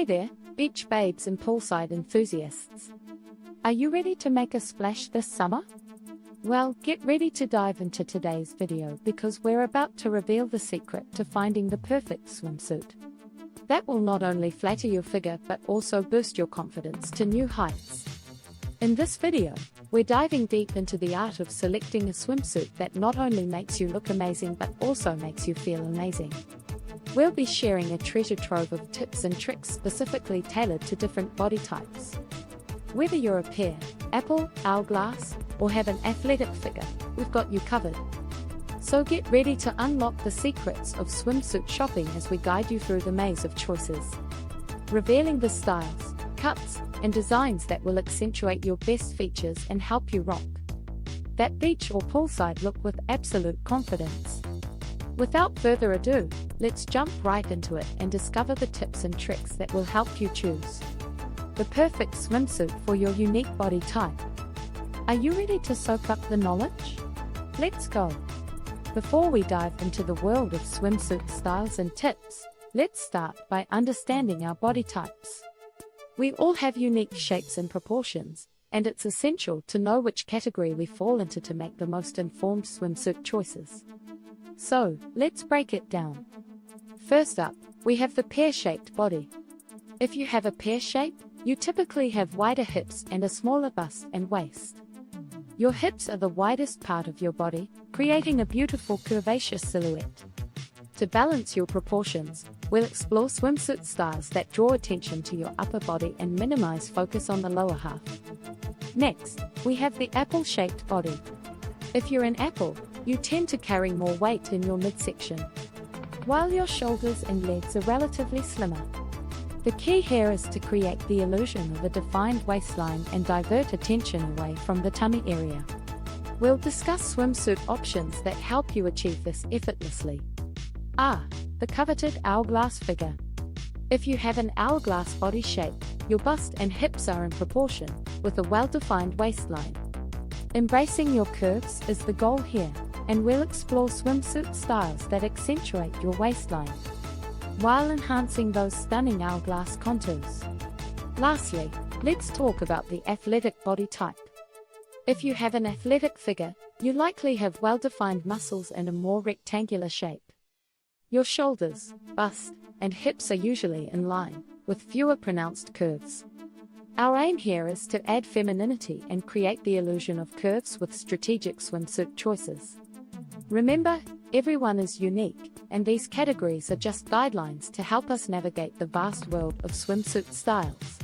Hey there, beach babes and poolside enthusiasts. Are you ready to make a splash this summer? Well, get ready to dive into today's video because we're about to reveal the secret to finding the perfect swimsuit that will not only flatter your figure but also boost your confidence to new heights. In this video, we're diving deep into the art of selecting a swimsuit that not only makes you look amazing but also makes you feel amazing. We'll be sharing a treasure trove of tips and tricks specifically tailored to different body types. Whether you're a pear, apple, hourglass, or have an athletic figure, we've got you covered. So get ready to unlock the secrets of swimsuit shopping as we guide you through the maze of choices, revealing the styles, cuts, and designs that will accentuate your best features and help you rock that beach or poolside look with absolute confidence. Without further ado, let's jump right into it and discover the tips and tricks that will help you choose the perfect swimsuit for your unique body type. Are you ready to soak up the knowledge? Let's go! Before we dive into the world of swimsuit styles and tips, let's start by understanding our body types. We all have unique shapes and proportions, and it's essential to know which category we fall into to make the most informed swimsuit choices. So, let's break it down. First up, we have the pear-shaped body. If you have a pear shape, you typically have wider hips and a smaller bust and waist. Your hips are the widest part of your body, creating a beautiful curvaceous silhouette. To balance your proportions, we'll explore swimsuit styles that draw attention to your upper body and minimize focus on the lower half. Next, we have the apple-shaped body. If you're an apple, you tend to carry more weight in your midsection, while your shoulders and legs are relatively slimmer. The key here is to create the illusion of a defined waistline and divert attention away from the tummy area. We'll discuss swimsuit options that help you achieve this effortlessly. The coveted hourglass figure. If you have an hourglass body shape, your bust and hips are in proportion, with a well-defined waistline. Embracing your curves is the goal here, and we'll explore swimsuit styles that accentuate your waistline, while enhancing those stunning hourglass contours. Lastly, let's talk about the athletic body type. If you have an athletic figure, you likely have well-defined muscles and a more rectangular shape. Your shoulders, bust, and hips are usually in line, with fewer pronounced curves. Our aim here is to add femininity and create the illusion of curves with strategic swimsuit choices. Remember, everyone is unique, and these categories are just guidelines to help us navigate the vast world of swimsuit styles.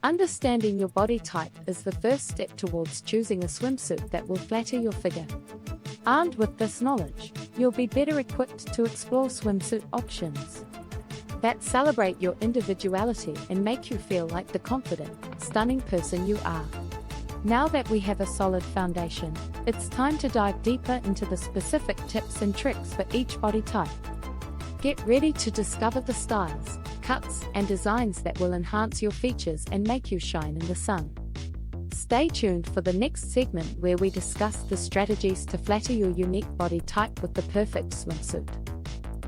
Understanding your body type is the first step towards choosing a swimsuit that will flatter your figure. Armed with this knowledge, you'll be better equipped to explore swimsuit options that celebrate your individuality and make you feel like the confident, stunning person you are. Now that we have a solid foundation, it's time to dive deeper into the specific tips and tricks for each body type. Get ready to discover the styles, cuts, and designs that will enhance your features and make you shine in the sun. Stay tuned for the next segment where we discuss the strategies to flatter your unique body type with the perfect swimsuit.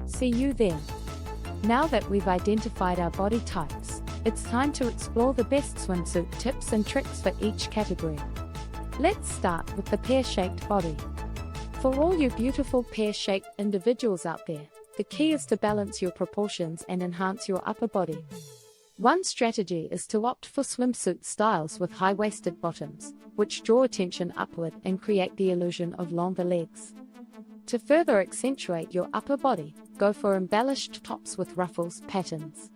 See you there. Now that we've identified our body types, it's time to explore the best swimsuit tips and tricks for each category. Let's start with the pear-shaped body. For all you beautiful pear-shaped individuals out there, the key is to balance your proportions and enhance your upper body. One strategy is to opt for swimsuit styles with high-waisted bottoms, which draw attention upward and create the illusion of longer legs. To further accentuate your upper body, go for embellished tops with ruffles, patterns,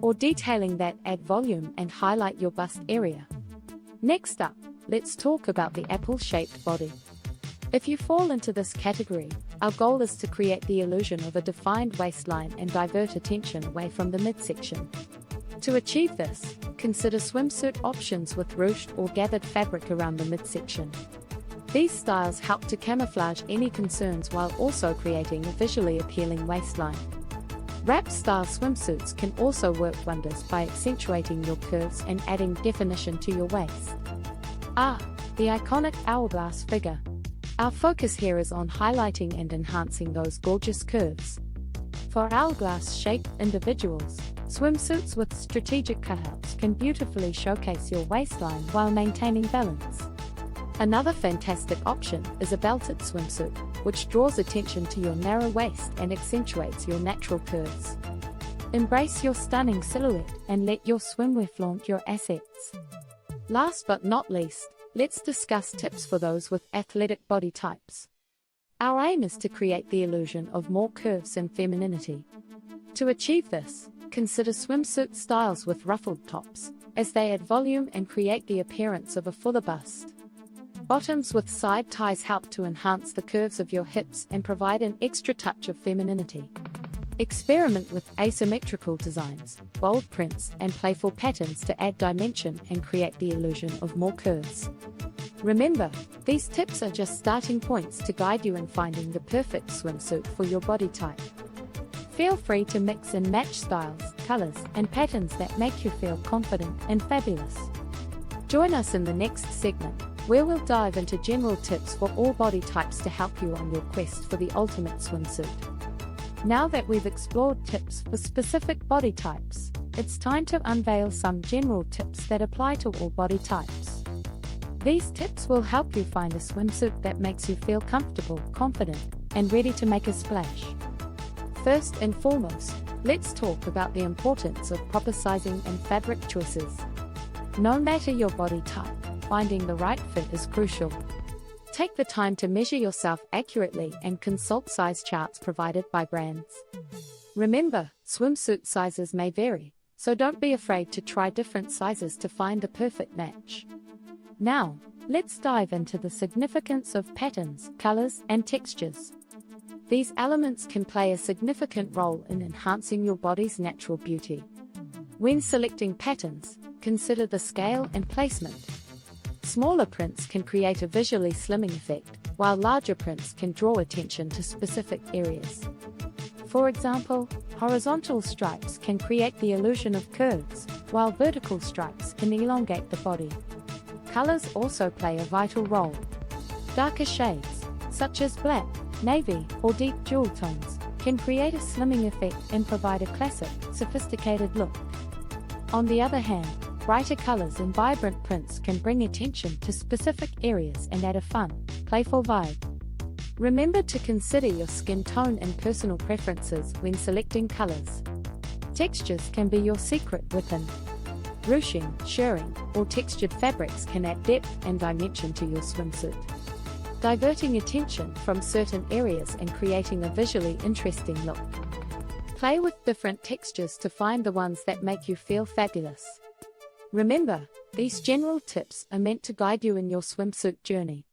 or detailing that add volume and highlight your bust area. Next up, let's talk about the apple-shaped body. If you fall into this category, our goal is to create the illusion of a defined waistline and divert attention away from the midsection. To achieve this, consider swimsuit options with ruched or gathered fabric around the midsection. These styles help to camouflage any concerns while also creating a visually appealing waistline. Wrap-style swimsuits can also work wonders by accentuating your curves and adding definition to your waist. The iconic hourglass figure. Our focus here is on highlighting and enhancing those gorgeous curves. For hourglass-shaped individuals, Swimsuits with strategic cutouts can beautifully showcase your waistline while maintaining balance. Another fantastic option is a belted swimsuit, which draws attention to your narrow waist and accentuates your natural curves. Embrace your stunning silhouette and let your swimwear flaunt your assets. Last but not least, let's discuss tips for those with athletic body types. Our aim is to create the illusion of more curves and femininity. To achieve this, consider swimsuit styles with ruffled tops, as they add volume and create the appearance of a fuller bust. Bottoms with side ties help to enhance the curves of your hips and provide an extra touch of femininity. Experiment with asymmetrical designs, bold prints, and playful patterns to add dimension and create the illusion of more curves. Remember, these tips are just starting points to guide you in finding the perfect swimsuit for your body type. Feel free to mix and match styles, colors, and patterns that make you feel confident and fabulous. Join us in the next segment, where we'll dive into general tips for all body types to help you on your quest for the ultimate swimsuit. Now that we've explored tips for specific body types, it's time to unveil some general tips that apply to all body types. These tips will help you find a swimsuit that makes you feel comfortable, confident, and ready to make a splash. First and foremost, let's talk about the importance of proper sizing and fabric choices. No matter your body type, finding the right fit is crucial. Take the time to measure yourself accurately and consult size charts provided by brands. Remember, swimsuit sizes may vary, so don't be afraid to try different sizes to find the perfect match. Now, let's dive into the significance of patterns, colors, and textures. These elements can play a significant role in enhancing your body's natural beauty. When selecting patterns, consider the scale and placement. Smaller prints can create a visually slimming effect, while larger prints can draw attention to specific areas. For example, horizontal stripes can create the illusion of curves, while vertical stripes can elongate the body. Colors also play a vital role. Darker shades, such as black, navy, or deep jewel tones, can create a slimming effect and provide a classic, sophisticated look. On the other hand, brighter colors and vibrant prints can bring attention to specific areas and add a fun, playful vibe. Remember to consider your skin tone and personal preferences when selecting colors. Textures can be your secret weapon. Ruching, shirring, or textured fabrics can add depth and dimension to your swimsuit, diverting attention from certain areas and creating a visually interesting look. Play with different textures to find the ones that make you feel fabulous. Remember, these general tips are meant to guide you in your swimsuit journey.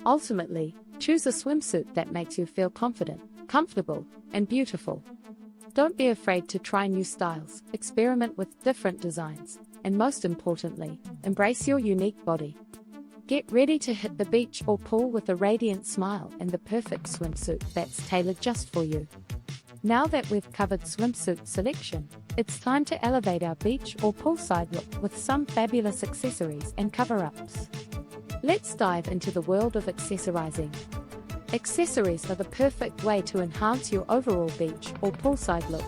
Ultimately, choose a swimsuit that makes you feel confident, comfortable, and beautiful. Don't be afraid to try new styles, experiment with different designs, and most importantly, embrace your unique body. Get ready to hit the beach or pool with a radiant smile and the perfect swimsuit that's tailored just for you. Now that we've covered swimsuit selection, it's time to elevate our beach or poolside look with some fabulous accessories and cover-ups. Let's dive into the world of accessorizing. Accessories are the perfect way to enhance your overall beach or poolside look.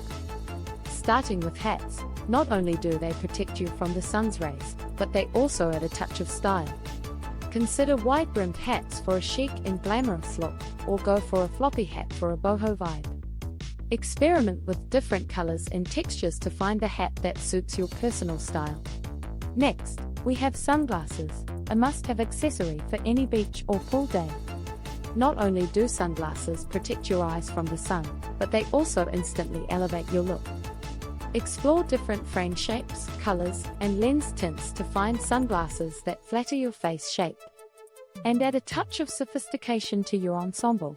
Starting with hats, not only do they protect you from the sun's rays, but they also add a touch of style. Consider wide-brimmed hats for a chic and glamorous look, or go for a floppy hat for a boho vibe. Experiment with different colors and textures to find a hat that suits your personal style. Next, we have sunglasses, a must-have accessory for any beach or pool day. Not only do sunglasses protect your eyes from the sun, but they also instantly elevate your look. Explore different frame shapes, colors, and lens tints to find sunglasses that flatter your face shape and add a touch of sophistication to your ensemble.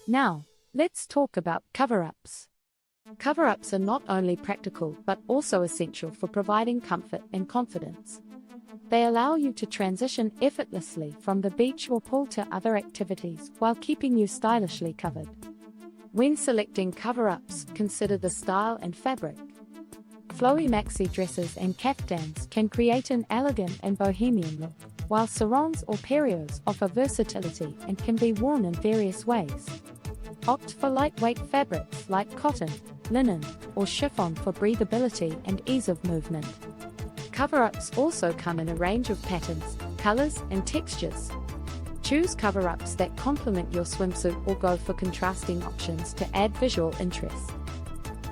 Now, let's talk about cover-ups. Cover-ups are not only practical but also essential for providing comfort and confidence. They allow you to transition effortlessly from the beach or pool to other activities while keeping you stylishly covered. When selecting cover-ups, consider the style and fabric. Flowy maxi dresses and caftans can create an elegant and bohemian look, while sarongs or perios offer versatility and can be worn in various ways. Opt for lightweight fabrics like cotton, linen, or chiffon for breathability and ease of movement. Cover-ups also come in a range of patterns, colors, and textures. Choose cover-ups that complement your swimsuit or go for contrasting options to add visual interest.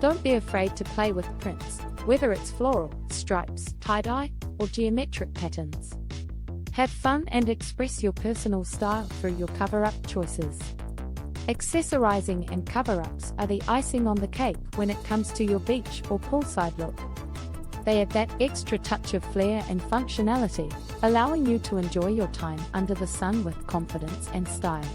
Don't be afraid to play with prints, whether it's floral, stripes, tie-dye, or geometric patterns. Have fun and express your personal style through your cover-up choices. Accessorizing and cover-ups are the icing on the cake when it comes to your beach or poolside look. They add that extra touch of flair and functionality, allowing you to enjoy your time under the sun with confidence and style.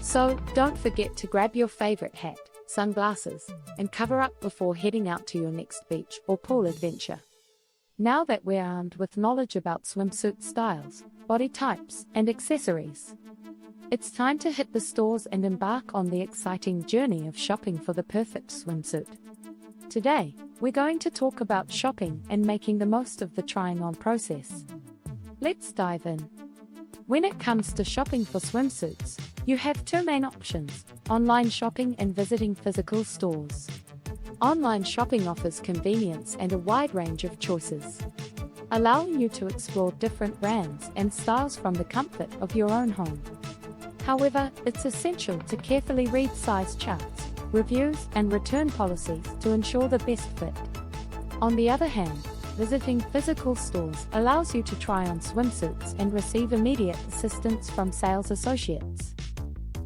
So, don't forget to grab your favorite hat, sunglasses, and cover up before heading out to your next beach or pool adventure. Now that we're armed with knowledge about swimsuit styles, body types, and accessories, it's time to hit the stores and embark on the exciting journey of shopping for the perfect swimsuit. Today, we're going to talk about shopping and making the most of the trying-on process. Let's dive in. When it comes to shopping for swimsuits, you have two main options: online shopping and visiting physical stores. Online shopping offers convenience and a wide range of choices, allowing you to explore different brands and styles from the comfort of your own home. However, it's essential to carefully read size charts, reviews, and return policies to ensure the best fit. On the other hand, visiting physical stores allows you to try on swimsuits and receive immediate assistance from sales associates,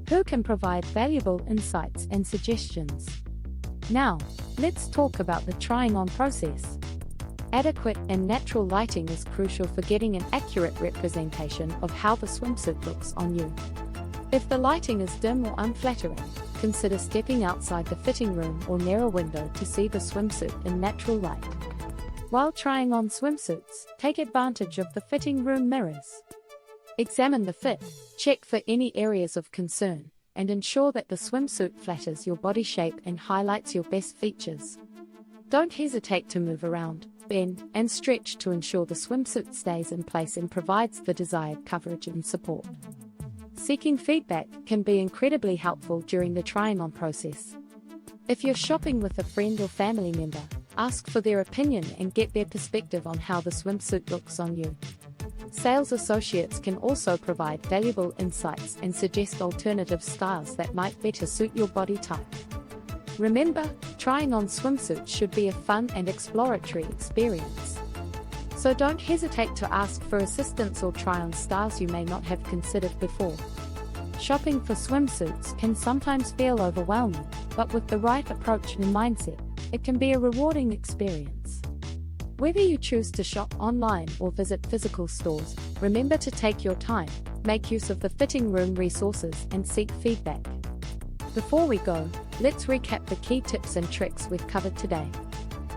who can provide valuable insights and suggestions. Now, let's talk about the trying on process. Adequate and natural lighting is crucial for getting an accurate representation of how the swimsuit looks on you. If the lighting is dim or unflattering, consider stepping outside the fitting room or near a window to see the swimsuit in natural light. While trying on swimsuits, take advantage of the fitting room mirrors. Examine the fit, check for any areas of concern, and ensure that the swimsuit flatters your body shape and highlights your best features. Don't hesitate to move around, bend, and stretch to ensure the swimsuit stays in place and provides the desired coverage and support. Seeking feedback can be incredibly helpful during the trying-on process. If you're shopping with a friend or family member, ask for their opinion and get their perspective on how the swimsuit looks on you. Sales associates can also provide valuable insights and suggest alternative styles that might better suit your body type. Remember, trying on swimsuits should be a fun and exploratory experience. So don't hesitate to ask for assistance or try on styles you may not have considered before. Shopping for swimsuits can sometimes feel overwhelming, but with the right approach and mindset, it can be a rewarding experience. Whether you choose to shop online or visit physical stores, remember to take your time, make use of the fitting room resources, and seek feedback. Before we go, let's recap the key tips and tricks we've covered today.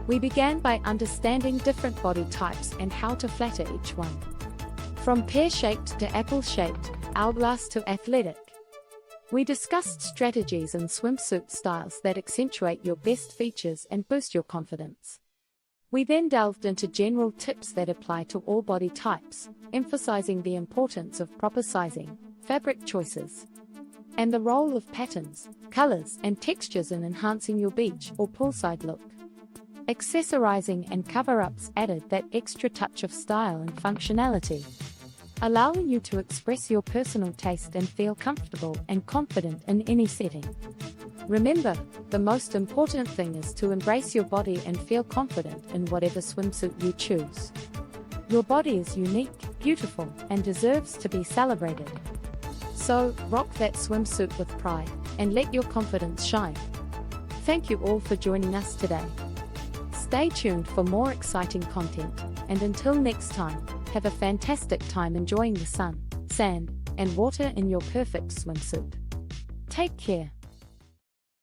We began by understanding different body types and how to flatter each one. From pear-shaped to apple-shaped, hourglass to athletic. We discussed strategies and swimsuit styles that accentuate your best features and boost your confidence. We then delved into general tips that apply to all body types, emphasizing the importance of proper sizing, fabric choices, and the role of patterns, colors, and textures in enhancing your beach or poolside look. Accessorizing and cover-ups added that extra touch of style and functionality, allowing you to express your personal taste and feel comfortable and confident in any setting. Remember, the most important thing is to embrace your body and feel confident in whatever swimsuit you choose. Your body is unique, beautiful, and deserves to be celebrated. So, rock that swimsuit with pride, and let your confidence shine. Thank you all for joining us today. Stay tuned for more exciting content, and until next time, have a fantastic time enjoying the sun, sand, and water in your perfect swimsuit. Take care.